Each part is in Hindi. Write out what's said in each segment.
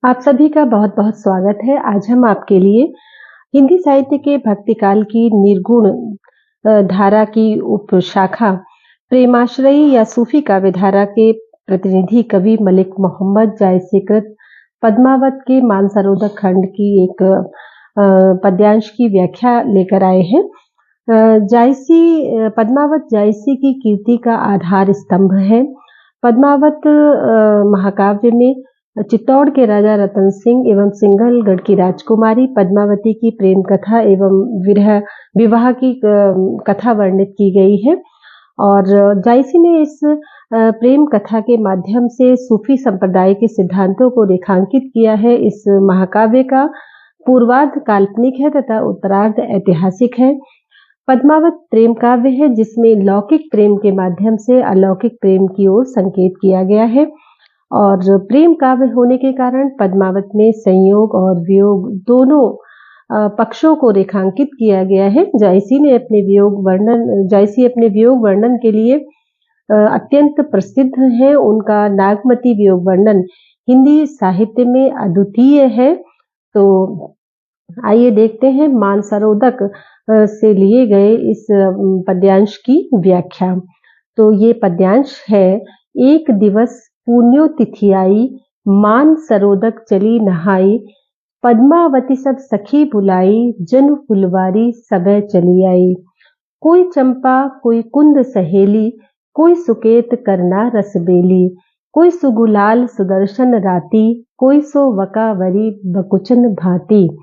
आप सभी का बहुत-बहुत स्वागत है। आज हम आपके लिए हिंदी साहित्य के भक्तिकाल की निर्गुण धारा की उपशाखा प्रेमाश्रयी या सूफी काव्य धारा के प्रतिनिधि कवि मलिक मोहम्मद जायसी कृत पद्मावत के मानसरोवर खंड की एक पद्यांश की व्याख्या लेकर आए हैं। पद्मावत जायसी की कीर्ति का आधार स्तंभ है। पद्मावत महाकाव्य में चित्तौड़ के राजा रतन सिंह एवं सिंघलगढ़ की राजकुमारी पद्मावती की प्रेम कथा एवं विवाह की कथा वर्णित की गई है। और जायसी ने इस प्रेम कथा के माध्यम से सूफी संप्रदाय के सिद्धांतों को रेखांकित किया है। इस महाकाव्य का पूर्वार्ध काल्पनिक है तथा उत्तरार्ध ऐतिहासिक है। पद्मावत प्रेम काव्य है जिसमें लौकिक प्रेम के माध्यम से अलौकिक प्रेम की ओर संकेत किया गया है। और प्रेम काव्य होने के कारण पद्मावत में संयोग और वियोग दोनों पक्षों को रेखांकित किया गया है। जायसी अपने वियोग वर्णन के लिए अत्यंत प्रसिद्ध है। उनका नागमती वियोग वर्णन हिंदी साहित्य में अद्वितीय है। तो आइए देखते हैं मानसरोदक से लिए गए इस पद्यांश की व्याख्या। तो ये पद्यांश है। एक दिवस पुण्यो तिथि आई, मान सरोदक चली नहाई, पद्मावती सब सखी बुलाई, जन फुलवारी सबे चली आई। कोई चंपा कोई कुंद सहेली, कोई सुकेत करना रसबेली, कोई सुगुलाल सुदर्शन राती, कोई सो वकावरी बकुचन भांति,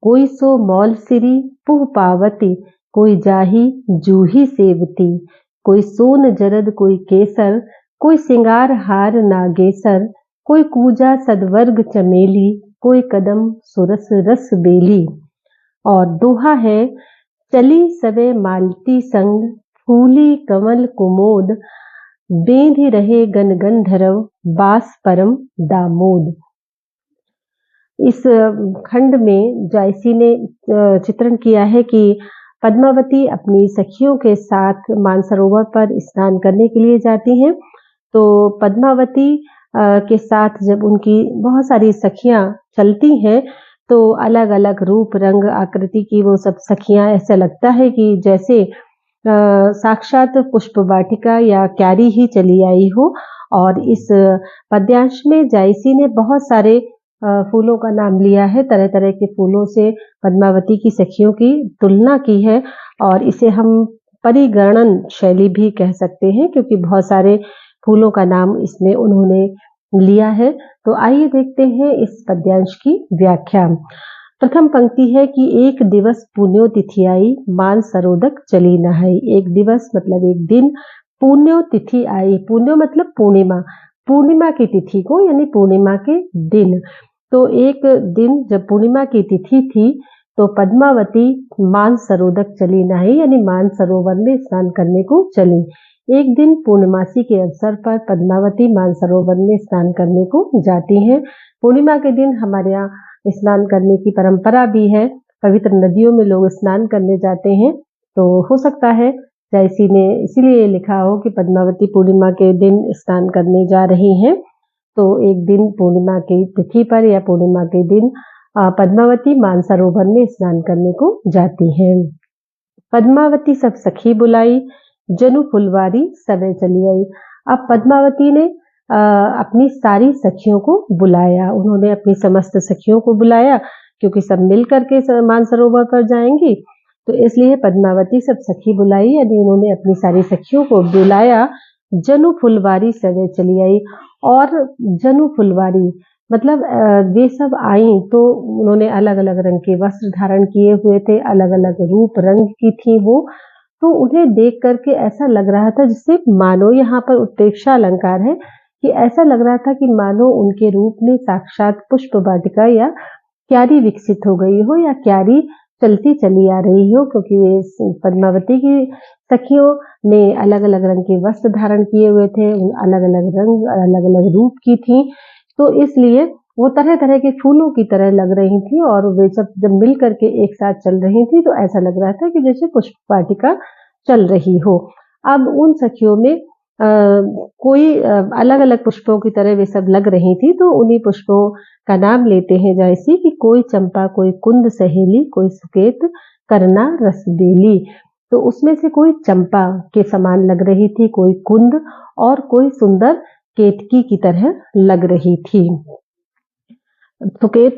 कोई सो मौल सिरी पुह पावती, कोई जाही जूही सेवती, कोई सोन जरद कोई केसर, कोई सिंगार हार नागेसर, कोई कूजा सदवर्ग चमेली, कोई कदम सुरस रस बेली। और दोहा है, चली सबे मालती संग, फूली कमल कुमोद, बेंधि रहे गन गंधर्व, बास परम दामोद। इस खंड में जायसी ने चित्रण किया है कि पद्मावती अपनी सखियों के साथ मानसरोवर पर स्नान करने के लिए जाती हैं। तो पद्मावती के साथ जब उनकी बहुत सारी सखियां चलती हैं तो अलग अलग रूप रंग आकृति की वो सब सखियां, ऐसा लगता है कि जैसे साक्षात पुष्प वाटिका या क्यारी ही चली आई हो। और इस पद्यांश में जायसी ने बहुत सारे फूलों का नाम लिया है। तरह तरह के फूलों से पद्मावती की सखियों की तुलना की है और इसे हम परिगणन शैली भी कह सकते हैं क्योंकि बहुत सारे फूलों का नाम इसमें उन्होंने लिया है। तो आइए देखते हैं इस पद्यांश की व्याख्या। प्रथम पंक्ति है कि एक दिवस पुण्यो तिथि आई, मान सरोदक चली नहाई। एक दिवस मतलब एक दिन, पुण्यो तिथि आई, पुण्यो मतलब पूर्णिमा, पूर्णिमा की तिथि को यानी पूर्णिमा के दिन। तो एक दिन जब पूर्णिमा की तिथि थी तो पद्मावती मानसरोवर चली नहाई यानी मानसरोवर में स्नान करने को चली। एक दिन पूर्णिमासी के अवसर पर पद्मावती मानसरोवर में स्नान करने को जाती हैं। पूर्णिमा के दिन हमारे यहाँ स्नान करने की परंपरा भी है। पवित्र नदियों में लोग स्नान करने जाते हैं। तो हो सकता है जायसी ने इसीलिए लिखा हो कि पद्मावती पूर्णिमा के दिन स्नान करने जा रही हैं। तो एक दिन पूर्णिमा की तिथि पर या पूर्णिमा के दिन पद्मावती मानसरोवर में स्नान करने को जाती हैं। पद्मावती सब सखी बुलाई, जनु फुलवारी सबे चली आई। अब पद्मावती ने अपनी सारी सखियों को बुलाया। उन्होंने अपनी समस्त सखियों को बुलाया क्योंकि सब मिल करके मानसरोवर पर जाएंगी। तो इसलिए पद्मावती सब सखी बुलाई यानी उन्होंने अपनी सारी सखियों को बुलाया। जनु फुलवारी सबे चली आई। और जनु फुलवारी मतलब वे सब आई तो उन्होंने अलग अलग रंग के वस्त्र धारण किए हुए थे, अलग अलग रूप रंग की थी वो। तो उन्हें देख करके ऐसा लग रहा था जिससे मानो, यहाँ पर उत्प्रेक्षा अलंकार है कि ऐसा लग रहा था कि मानो उनके रूप में साक्षात पुष्प वाटिका या क्यारी विकसित हो गई हो या क्यारी चलती चली आ रही हो, क्योंकि वे पद्मावती की सखियों ने अलग अलग रंग के वस्त्र धारण किए हुए थे, अलग अलग रंग अलग अलग रूप की थी। तो इसलिए वो तरह तरह के फूलों की तरह लग रही थी और वे जब मिल करके एक साथ चल रही थी तो ऐसा लग रहा था कि जैसे पुष्प वाटिका चल रही हो। अब उन सखियों में कोई अलग अलग पुष्पों की तरह वे सब लग रही थी, तो उन्हीं पुष्पों का नाम लेते हैं जैसे कि कोई चंपा, कोई कुंद सहेली, कोई सुकेत करना रसबेली। तो उसमें से कोई चंपा के समान लग रही थी, कोई कुंद और कोई सुंदर केतकी की तरह लग रही थी। सुकेत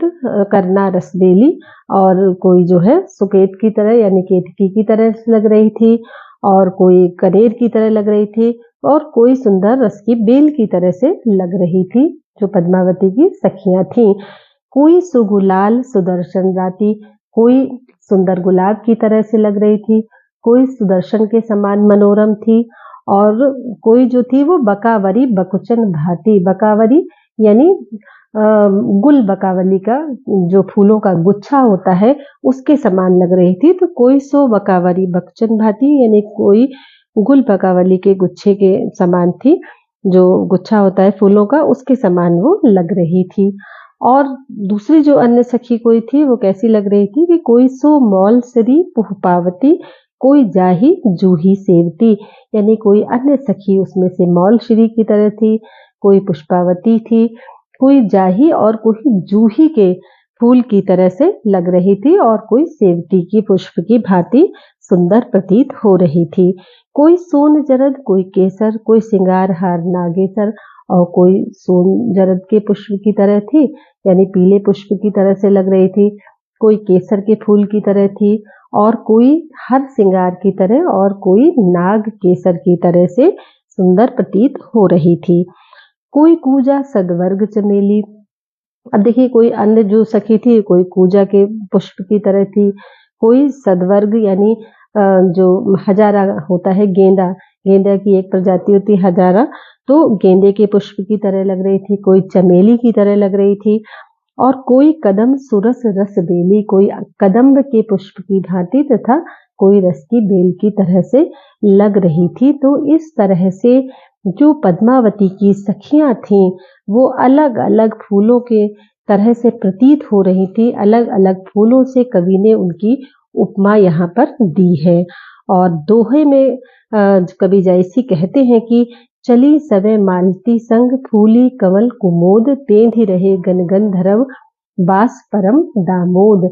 करना रसबेली, और कोई जो है सुकेत की तरह यानी केतकी की तरह लग रही थी, और कोई कनेर की तरह लग रही थी, और कोई सुंदर रस की बेल की तरह से लग रही थी, जो पद्मावती की सखियां थीं। कोई सुगुलाल सुदर्शन राती, कोई सुंदर गुलाब की तरह से लग रही थी, कोई सुदर्शन के समान मनोरम थी, और कोई जो थी वो बकावरी बकुचन भांति, बकावरी यानी गुल बकावली का जो फूलों का गुच्छा होता है उसके समान लग रही थी। तो कोई सो बकावरी बकुचन भांति यानी कोई गुल बकावली के गुच्छे के समान थी, जो गुच्छा होता है फूलों का उसके समान वो लग रही थी। और दूसरी जो अन्य सखी कोई थी वो कैसी लग रही थी कि कोई सो मौल सरी पुष्पावती, कोई जाही जूही सेवती, यानी कोई अन्य सखी उसमें से मौल श्री की तरह थी, कोई पुष्पावती थी, कोई जाही और कोई जूही के फूल की तरह से लग रही थी, और कोई सेवती की पुष्प की भांति सुंदर प्रतीत हो रही थी। कोई सोन जरद, कोई केसर, कोई सिंगार हार नागेसर, और कोई सोन जरद के पुष्प की तरह थी यानी पीले पुष्प की तरह से लग रही थी, कोई केसर के फूल की तरह थी, और कोई हर सिंगार की तरह, और कोई नाग केसर की तरह से सुंदर प्रतीत हो रही थी। कोई कूजा सदवर्ग चमेली, अब देखिए कोई अन्य जो सखी थी कोई कूजा के पुष्प की तरह थी, कोई सदवर्ग यानी जो हजारा होता है गेंदा, गेंदा की एक प्रजाति होती है हजारा, तो गेंदे के पुष्प की तरह लग रही थी, कोई चमेली की तरह लग रही थी, और कोई कदम सुरस रस बेली, कोई कदम्ब के पुष्प की भांति तथा कोई रस की बेल की तरह से लग रही थी। तो इस तरह से जो पद्मावती की सखियां थीं वो अलग अलग फूलों के तरह से प्रतीत हो रही थी, अलग अलग फूलों से कवि ने उनकी उपमा यहाँ पर दी है। और दोहे में कवि जयसी कहते हैं कि चली सवे मालती संग, फूली कमल कुमोद, तेंधि रहे गन धरव बास परम दामोद,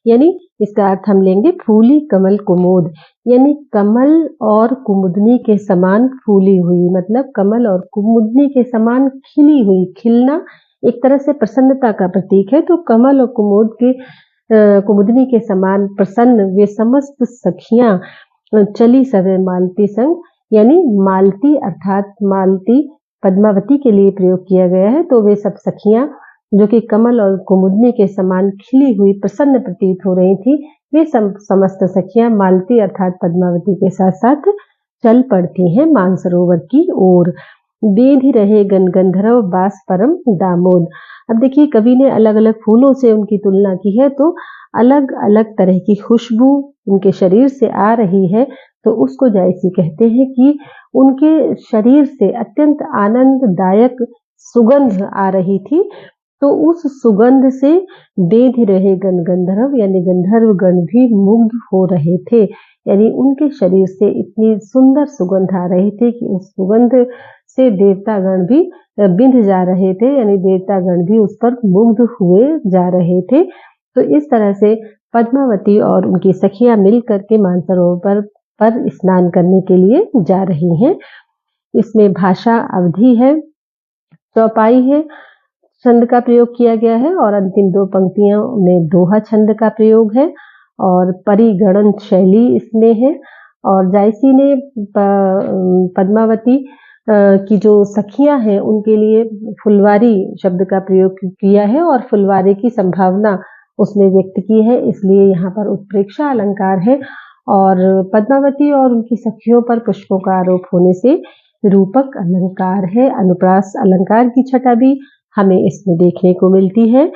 यानी इसका अर्थ हम लेंगे फूली कमल कुमोद, यानी कमल और कुमुदनी के समान फूली हुई, मतलब कमल और कुमुदनी के समान खिली हुई, खिलना एक तरह से प्रसन्नता का प्रतीक है, तो कमल और कुमुदनी के समान प्रसन्न वे समस्त सखियां चली सवे मालती संग, यानी मालती अर्थात मालती पद्मावती के लिए प्रयोग किया गया है, तो वे सब सखियां जो कि कमल और कुमुदनी के समान खिली हुई प्रसन्न प्रतीत हो रही थी, वे समस्त सखियां मालती अर्थात पद्मावती के साथ साथ चल पड़ती हैं मानसरोवर की ओर। बेंधि रहे गंधर्व बास परम दामोद, अब देखिए कवि ने अलग अलग फूलों से उनकी तुलना की है, तो अलग अलग तरह की खुशबू उनके शरीर से आ रही है, तो उसको जायसी कहते हैं कि उनके शरीर से अत्यंत आनंददायक सुगंध आ रही थी, तो उस सुगंध से बेंध रहे गंधर्व यानी गंधर्व गण भी मुग्ध हो रहे थे, यानी उनके शरीर से इतनी सुंदर सुगंध आ रही थी कि उस सुगंध से देवतागण भी बिंध जा रहे थे, यानी देवतागण भी उस पर मुग्ध हुए जा रहे थे। तो इस तरह से पद्मावती और उनकी सखियां मिलकर के मानसरोवर पर स्नान करने के लिए जा रही हैं। इसमें भाषा अवधि है, चौपाई है, छंद का प्रयोग किया गया है, और अंतिम दो पंक्तियों में दोहा छंद का प्रयोग है, और परिगणन शैली इसमें है। और जायसी ने पद्मावती की जो सखियां हैं उनके लिए फुलवारी शब्द का प्रयोग किया है, और फुलवारी की संभावना उसने व्यक्त की है, इसलिए यहाँ पर उत्प्रेक्षा अलंकार है। और पद्मावती और उनकी सखियों पर पुष्पों का आरोप होने से रूपक अलंकार है, अनुप्रास अलंकार की छटा भी हमें इसमें देखने को मिलती है।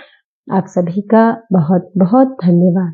आप सभी का बहुत बहुत धन्यवाद।